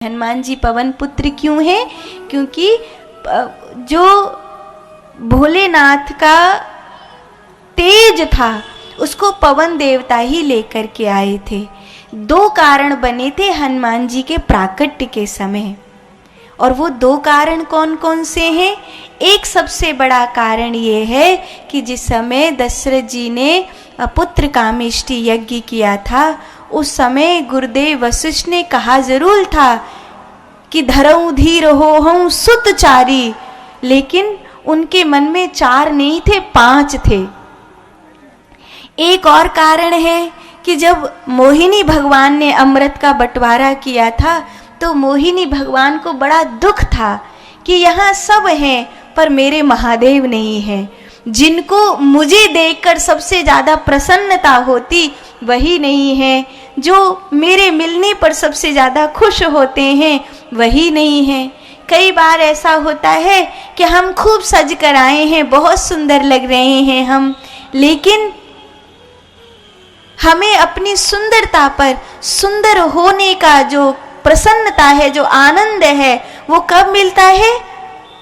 हनुमान जी पवन पुत्र क्यों हैं? क्योंकि जो भोलेनाथ का तेज था उसको पवन देवता ही लेकर के आए थे। 2 कारण बने थे हनुमान जी के प्राकट्य के समय, और वो 2 कारण कौन कौन से हैं? एक सबसे बड़ा कारण ये है कि जिस समय दशरथ जी ने पुत्र कामेष्टि यज्ञ किया था, उस समय गुरुदेव वशिष्ठ ने कहा जरूर था कि धरऊं धीर हो हूं सुत चारी, लेकिन उनके मन में 4 नहीं थे, 5 थे। एक और कारण है कि जब मोहिनी भगवान ने अमृत का बंटवारा किया था तो मोहिनी भगवान को बड़ा दुख था कि यहाँ सब हैं पर मेरे महादेव नहीं हैं। जिनको मुझे देखकर सबसे ज़्यादा प्रसन्नता होती वही नहीं है, जो मेरे मिलने पर सबसे ज़्यादा खुश होते हैं वही नहीं है। कई बार ऐसा होता है कि हम खूब सज कर आए हैं, बहुत सुंदर लग रहे हैं हम, लेकिन हमें अपनी सुंदरता पर, सुंदर होने का जो प्रसन्नता है, जो आनंद है, वो कब मिलता है?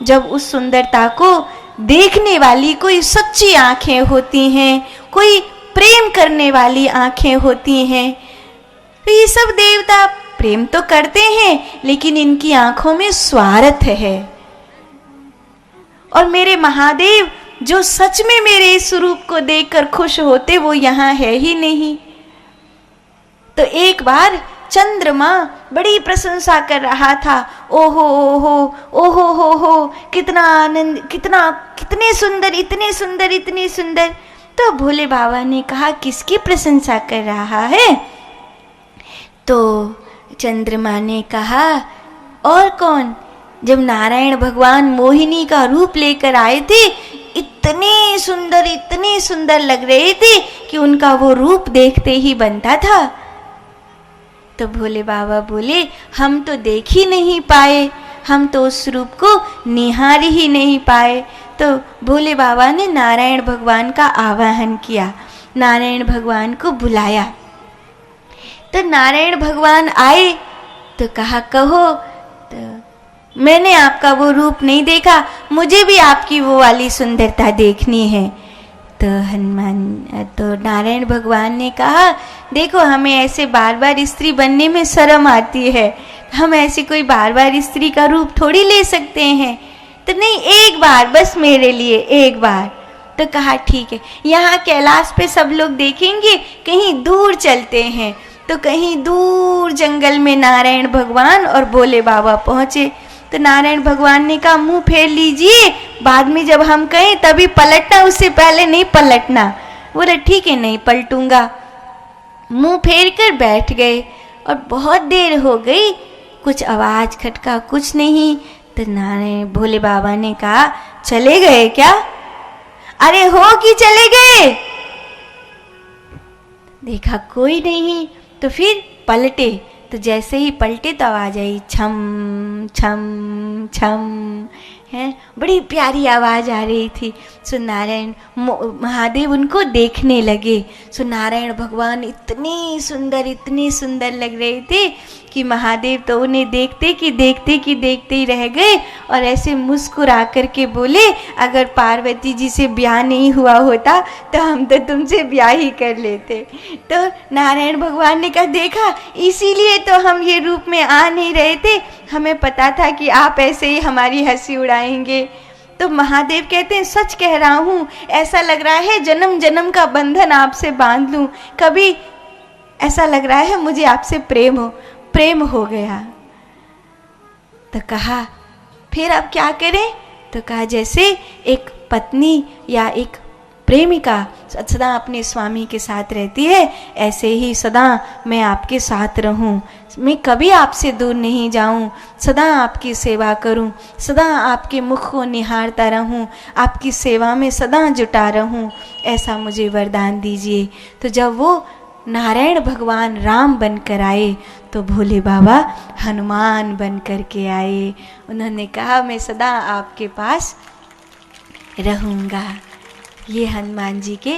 जब उस सुंदरता को देखने वाली कोई सच्ची आंखें होती हैं, कोई प्रेम करने वाली आंखें होती हैं। तो ये सब देवता प्रेम तो करते हैं लेकिन इनकी आंखों में स्वार्थ है। और मेरे महादेव जो सच में मेरे इस स्वरूप को देखकर खुश होते, वो यहाँ है ही नहीं। तो एक बार चंद्रमा बड़ी प्रशंसा कर रहा था, ओहो ओहो ओहो हो, कितना आनंद, कितने सुंदर, इतने सुंदर, इतनी सुंदर। तो भोले बाबा ने कहा किसकी प्रशंसा कर रहा है? तो चंद्रमा ने कहा और कौन? जब नारायण भगवान मोहिनी का रूप लेकर आए थे, इतने सुंदर लग रहे थे कि उनका वो रूप देखते ही बनता था। तो भोले बाबा बोले हम तो देख ही नहीं पाए, हम तो उस रूप को निहार ही नहीं पाए। तो भोले बाबा ने नारायण भगवान का आवाहन किया, नारायण भगवान को बुलाया। तो नारायण भगवान आए तो कहा कहो। तो मैंने आपका वो रूप नहीं देखा, मुझे भी आपकी वो वाली सुंदरता देखनी है। तो नारायण भगवान ने कहा देखो हमें ऐसे बार बार स्त्री बनने में शर्म आती है, हम ऐसे कोई बार बार स्त्री का रूप थोड़ी ले सकते हैं। तो नहीं, एक बार बस मेरे लिए, एक बार। तो कहा ठीक है, यहाँ कैलाश पे सब लोग देखेंगे, कहीं दूर चलते हैं। तो कहीं दूर जंगल में नारायण भगवान और भोले बाबा पहुँचे। तो नारायण भगवान ने कहा मुंह फेर लीजिए, बाद में जब हम कहें तभी पलटना, उससे पहले नहीं पलटना। बोले ठीक है नहीं पलटूंगा। मुंह फेर कर बैठ गए और बहुत देर हो गई, कुछ आवाज खटका, कुछ नहीं। तो नारायण भोले बाबा ने कहा चले गए क्या? अरे हो कि चले गए? देखा कोई नहीं, तो फिर पलटे। तो जैसे ही पलटे तो आवाज आई छम छम छम, है बड़ी प्यारी आवाज आ रही थी। सो नारायण महादेव उनको देखने लगे। सो नारायण भगवान इतनी सुंदर लग रहे थे कि महादेव तो उन्हें देखते ही रह गए और ऐसे मुस्कुरा करके बोले अगर पार्वती जी से ब्याह नहीं हुआ होता तो हम तो तुमसे ब्याह ही कर लेते। तो नारायण भगवान ने कहा देखा, इसीलिए तो हम ये रूप में आ नहीं रहे थे, हमें पता था कि आप ऐसे ही हमारी हंसी उड़ाएंगे। तो महादेव कहते हैं सच कह रहा हूँ, ऐसा लग रहा है जन्म जन्म का बंधन आपसे बांध लूँ। कभी ऐसा लग रहा है मुझे आपसे प्रेम हो गया। तो कहा फिर अब क्या करें? तो कहा जैसे एक पत्नी या एक प्रेमिका सदा अपने स्वामी के साथ रहती है, ऐसे ही सदा मैं आपके साथ रहूं, मैं कभी आपसे दूर नहीं जाऊं, सदा आपकी सेवा करूं, सदा आपके मुख को निहारता रहूं, आपकी सेवा में सदा जुटा रहूं, ऐसा मुझे वरदान दीजिए। तो जब वो नारायण भगवान राम बनकर आए तो भोले बाबा हनुमान बन कर के आए। उन्होंने कहा मैं सदा आपके पास रहूँगा। ये हनुमान जी के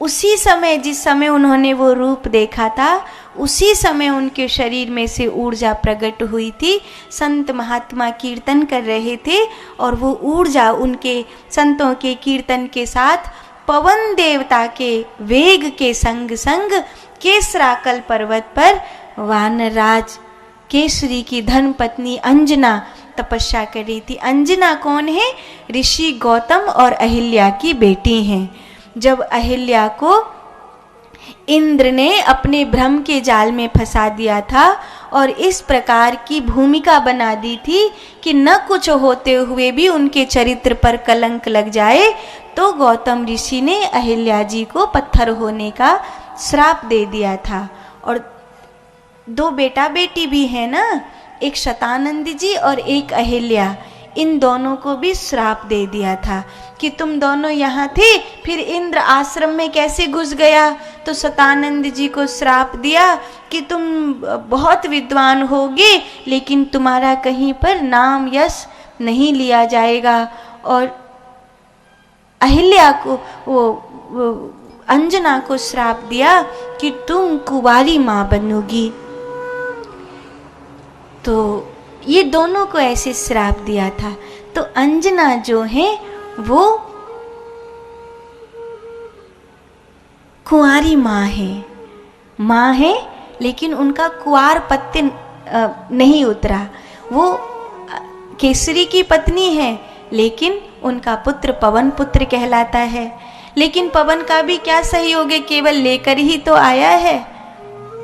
उसी समय, जिस समय उन्होंने वो रूप देखा था, उसी समय उनके शरीर में से ऊर्जा प्रकट हुई थी। संत महात्मा कीर्तन कर रहे थे और वो ऊर्जा उनके संतों के कीर्तन के साथ पवन देवता के वेग के संग संग केसराकल पर्वत पर वानरराज केसरी की धर्मपत्नी अंजना तपस्या कर रही थी। अंजना कौन है? ऋषि गौतम और अहिल्या की बेटी हैं। जब अहिल्या को इंद्र ने अपने भ्रम के जाल में फंसा दिया था और इस प्रकार की भूमिका बना दी थी कि न कुछ होते हुए भी उनके चरित्र पर कलंक लग जाए, तो गौतम ऋषि ने अहिल्या जी को पत्थर होने का श्राप दे दिया था। और 2 बेटा बेटी भी है ना, एक शतानंद जी और एक अहिल्या, इन दोनों को भी श्राप दे दिया था कि तुम दोनों यहाँ थे, फिर इंद्र आश्रम में कैसे घुस गया। तो शतानंद जी को श्राप दिया कि तुम बहुत विद्वान होगे लेकिन तुम्हारा कहीं पर नाम यश नहीं लिया जाएगा। और अहिल्या को वो अंजना को श्राप दिया कि तुम कुंवारी माँ बनोगी। तो ये दोनों को ऐसे श्राप दिया था। तो अंजना जो है वो कुंवारी माँ है लेकिन उनका कुंवार पत्य नहीं उतरा। वो केसरी की पत्नी है लेकिन उनका पुत्र पवन पुत्र कहलाता है। लेकिन पवन का भी क्या सहयोग है, केवल लेकर ही तो आया है।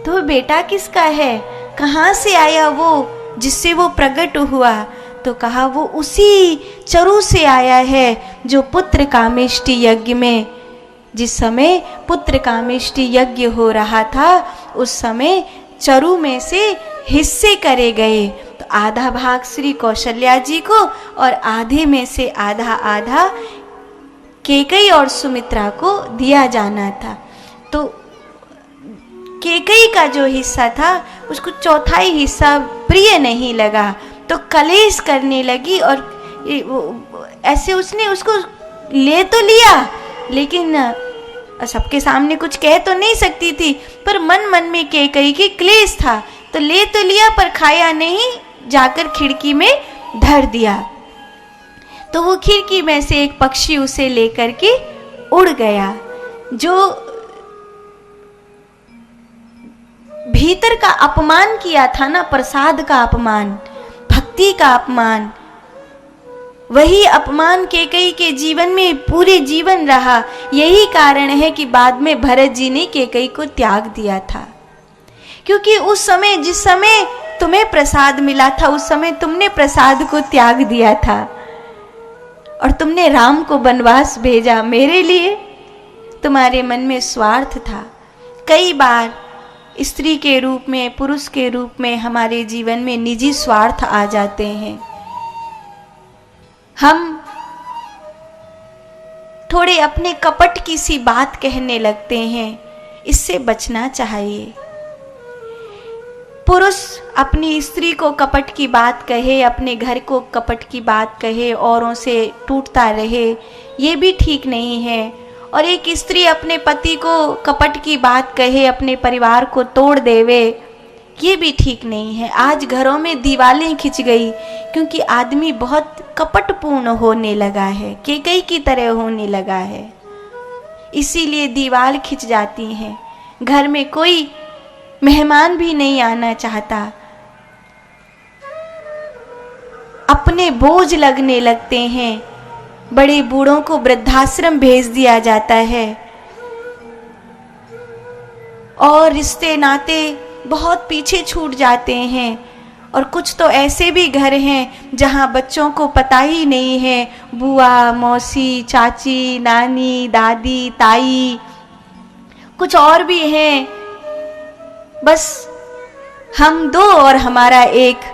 तो बेटा किसका है, कहाँ से आया वो जिससे वो प्रकट हुआ? तो कहा वो उसी चरु से आया है जो पुत्र कामेष्टि यज्ञ में, जिस समय पुत्र कामेष्टि यज्ञ हो रहा था उस समय चरु में से हिस्से करे गए। तो आधा भाग श्री कौशल्या जी को और आधे में से आधा आधा कैकेयी और सुमित्रा को दिया जाना था। तो कैकेयी का जो हिस्सा था उसको चौथाई हिस्सा प्रिय नहीं लगा, तो कलेश करने लगी और ऐसे उसने उसको ले तो लिया लेकिन सबके सामने कुछ कह तो नहीं सकती थी, पर मन मन में कैकेयी की क्लेश था। तो ले तो लिया पर खाया नहीं, जाकर खिड़की में धर दिया। तो वो खिड़की में से एक पक्षी उसे लेकर के उड़ गया। जो भीतर का अपमान किया था ना, प्रसाद का अपमान, भक्ति का अपमान, वही अपमान कैकेयी के जीवन में पूरे जीवन रहा। यही कारण है कि बाद में भरत जी ने कैकेयी को त्याग दिया था, क्योंकि उस समय जिस समय तुम्हें प्रसाद मिला था उस समय तुमने प्रसाद को त्याग दिया था और तुमने राम को वनवास भेजा मेरे लिए। तुम्हारे मन में स्वार्थ था। कई बार स्त्री के रूप में, पुरुष के रूप में हमारे जीवन में निजी स्वार्थ आ जाते हैं। हम थोड़े अपने कपट की सी बात कहने लगते हैं, इससे बचना चाहिए। पुरुष अपनी स्त्री को कपट की बात कहे, अपने घर को कपट की बात कहे, औरों से टूटता रहे, ये भी ठीक नहीं है। और एक स्त्री अपने पति को कपट की बात कहे, अपने परिवार को तोड़ देवे, ये भी ठीक नहीं है। आज घरों में दीवारें खिंच गई क्योंकि आदमी बहुत कपटपूर्ण होने लगा है, कैकेयी की तरह होने लगा है, इसीलिए दीवार खिंच जाती हैं। घर में कोई मेहमान भी नहीं आना चाहता, अपने बोझ लगने लगते हैं। बड़े बूढ़ों को वृद्धाश्रम भेज दिया जाता है और रिश्ते नाते बहुत पीछे छूट जाते हैं। और कुछ तो ऐसे भी घर हैं जहां बच्चों को पता ही नहीं है, बुआ, मौसी, चाची, नानी, दादी, ताई, कुछ और भी हैं, बस हम दो और हमारा एक।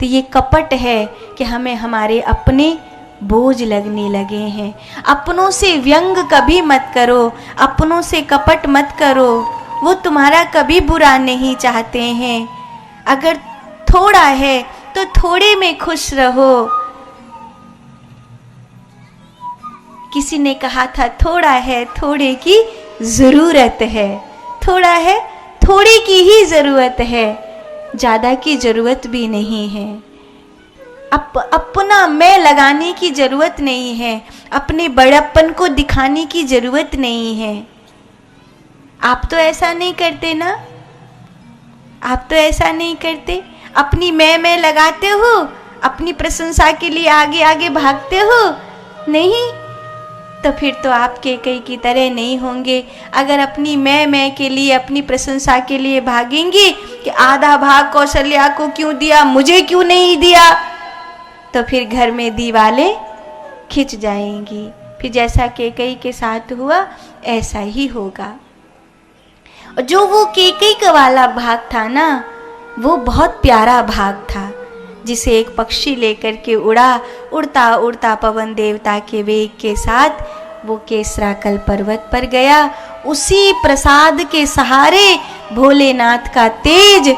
तो ये कपट है कि हमें हमारे अपने बोझ लगने लगे हैं। अपनों से व्यंग कभी मत करो, अपनों से कपट मत करो, वो तुम्हारा कभी बुरा नहीं चाहते हैं। अगर थोड़ा है तो थोड़े में खुश रहो। किसी ने कहा था थोड़ा है, थोड़े की जरूरत है, थोड़ा है थोड़ी की ही जरूरत है, ज्यादा की जरूरत भी नहीं है। अपना मैं लगाने की जरूरत नहीं है, अपने बड़प्पन को दिखाने की जरूरत नहीं है। आप तो ऐसा नहीं करते ना, आप तो ऐसा नहीं करते। अपनी मैं लगाते हो, अपनी प्रशंसा के लिए आगे आगे भागते हो, नहीं तो फिर तो आप कैकेयी की तरह नहीं होंगे। अगर अपनी मैं के लिए, अपनी प्रशंसा के लिए भागेंगे कि आधा भाग कौशल्या को क्यों दिया, मुझे क्यों नहीं दिया, तो फिर घर में दीवालें खिंच जाएंगी। फिर जैसा कैकेयी के साथ हुआ ऐसा ही होगा। और जो वो कैकेयी का वाला भाग था ना, वो बहुत प्यारा भाग था, जिसे एक पक्षी लेकर के उड़ा, उड़ता उड़ता पवन देवता के वेग के साथ वो केसराकल पर्वत पर गया। उसी प्रसाद के सहारे भोलेनाथ का तेज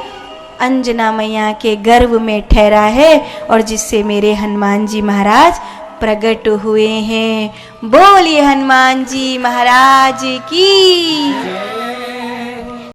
अंजना मैया के गर्भ में ठहरा है, और जिससे मेरे हनुमान जी महाराज प्रकट हुए हैं। बोलिए हनुमान जी महाराज की।